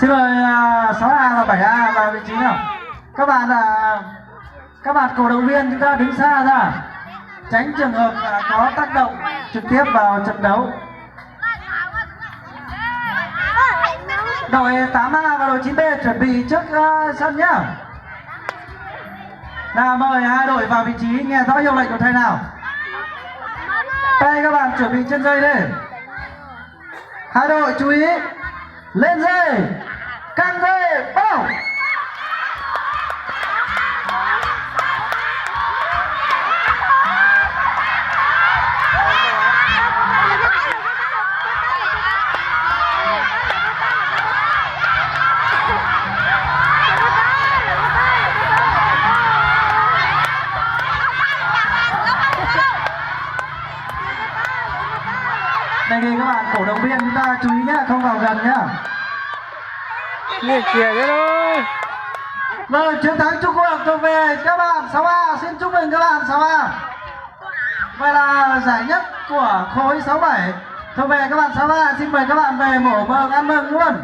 Xin mời 6A và 7A vào vị trí nào. Các bạn cổ động viên chúng ta đứng xa ra, tránh trường hợp có tác động trực tiếp vào trận đấu. Đội 8A và đội 9B chuẩn bị trước sân nhá. Nào mời hai đội vào vị trí, nghe rõ hiệu lệnh của thầy nào. Đây các bạn chuẩn bị trên dây đi. Hai đội chú ý, lên dây, căng dây, bắt đầu. Đề nghị các bạn cổ động viên chúng ta chú ý nhé, không vào gần nhá. Nghe kìa đấy thôi. Rồi chiến thắng chung cuộc thuộc về các bạn 6A, xin chúc mừng các bạn 6A. Vậy là giải nhất của khối 67 thuộc về các bạn 6A, xin mời các bạn về mổ mừng ăn mừng luôn.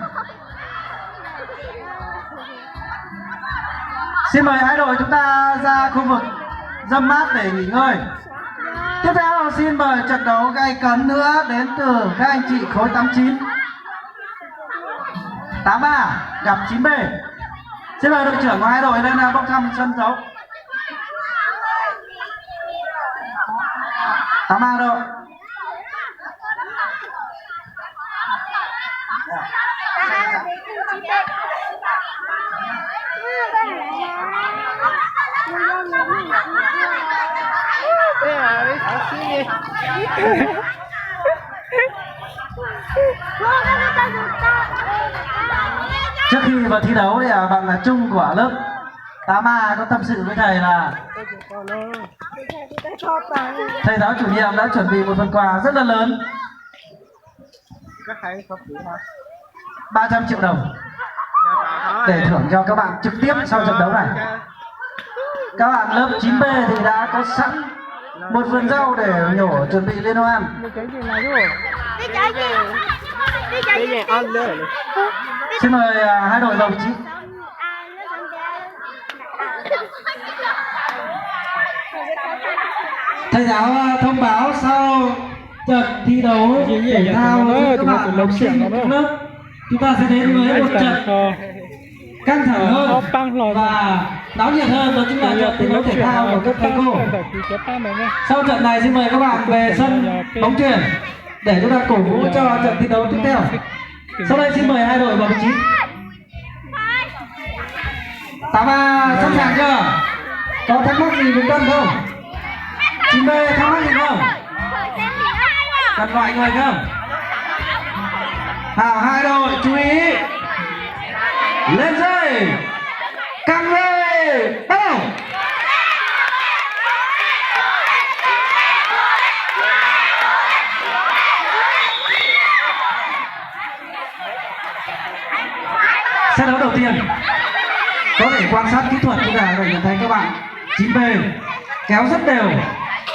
Xin mời hai đội chúng ta ra khu vực râm mát để nghỉ ngơi. Tiếp theo xin mời trận đấu gay cấn nữa đến từ các anh chị khối 89. 8A gặp 9B. Xin mời đội trưởng của hai đội lên bốc thăm sân đấu. 8A đâu? Trước khi vào thi đấu thì bạn là Trung của lớp 8A có tâm sự với thầy là thầy giáo chủ nhiệm đã chuẩn bị một phần quà rất là lớn, 300 triệu đồng để thưởng cho các bạn trực tiếp sau trận đấu này. Các bạn lớp 9B thì đã có sẵn một vườn rau để nhổ chuẩn bị liên hoan. Xin mời hai đội vào vị trí. Thầy giáo thông báo sau trận thi đấu thể thao giữa các bạn học sinh trong lớp, chúng ta sẽ đến với một trận căng thẳng hơn và náo nhiệt hơn, đó chính là trận thi đấu thể thao của các thầy cô. Sau trận này xin mời các bạn về sân bóng chuyền để chúng ta cổ vũ cho trận thi đấu tiếp theo. Sau đây xin mời hai đội vào vị trí. 8A sẵn sàng chưa? Có thắc mắc gì với Tân không? 9B thắc mắc gì không? Cần gọi người không? Hào hai đội chú ý, lên dây, căng dây, bắt đầu. Set đấu đầu tiên có thể quan sát kỹ thuật chúng ta để nhận thấy các bạn 9B kéo rất đều,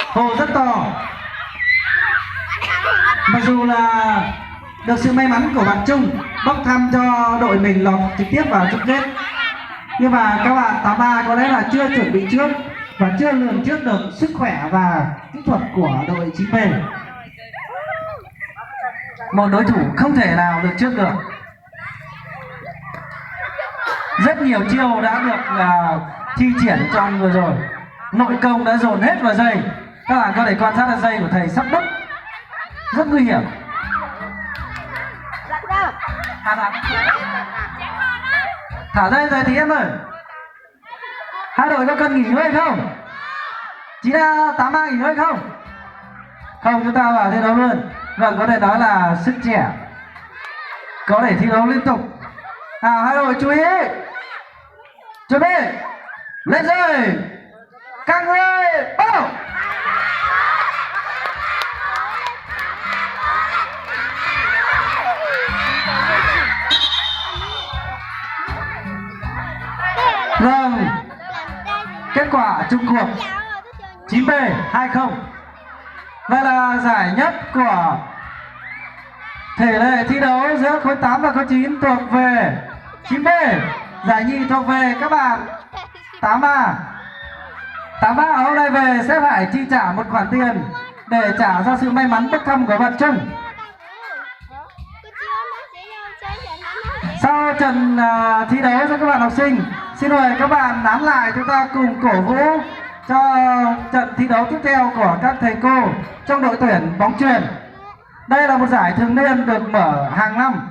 hồ rất to. Mặc dù là được sự may mắn của bạn Trung bốc thăm cho đội mình lọt trực tiếp vào chung kết, nhưng mà các bạn 8A có lẽ là chưa chuẩn bị trước và chưa lường trước được sức khỏe và kỹ thuật của đội 9B. Một đối thủ không thể nào được trước được. Rất nhiều chiêu đã được thi triển trong vừa rồi, nội công đã dồn hết vào dây. Các bạn có thể quan sát là dây của thầy sắp đứt, rất nguy hiểm. Thả dây rồi thì em ơi. Hai đội có cần nghỉ ngơi không? 9A 8A nghỉ ngơi không? Không, chúng ta vào thi đấu luôn. Vâng, có thể nói là sức trẻ, có thể thi đấu liên tục. Hai đội chú ý, chuẩn bị, lên dây, căng dây, bắt đầu. Vâng, kết quả chung cuộc 9B 2-0. Đây là giải nhất của thể lệ thi đấu nữa, khối 8 và khối 9 thuộc về 9B. Giải nhì thuộc về các bạn 8A. 8A ở hôm nay về sẽ phải chi trả một khoản tiền để trả cho sự may mắn bốc thăm của bạn Trung. Sau trận thi đấu cho các bạn học sinh, xin mời các bạn nán lại, chúng ta cùng cổ vũ cho trận thi đấu tiếp theo của các thầy cô trong đội tuyển bóng chuyền. Đây là một giải thường niên được mở hàng năm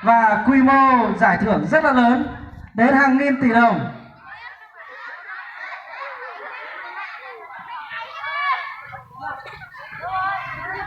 và quy mô giải thưởng rất là lớn, đến hàng nghìn tỷ đồng.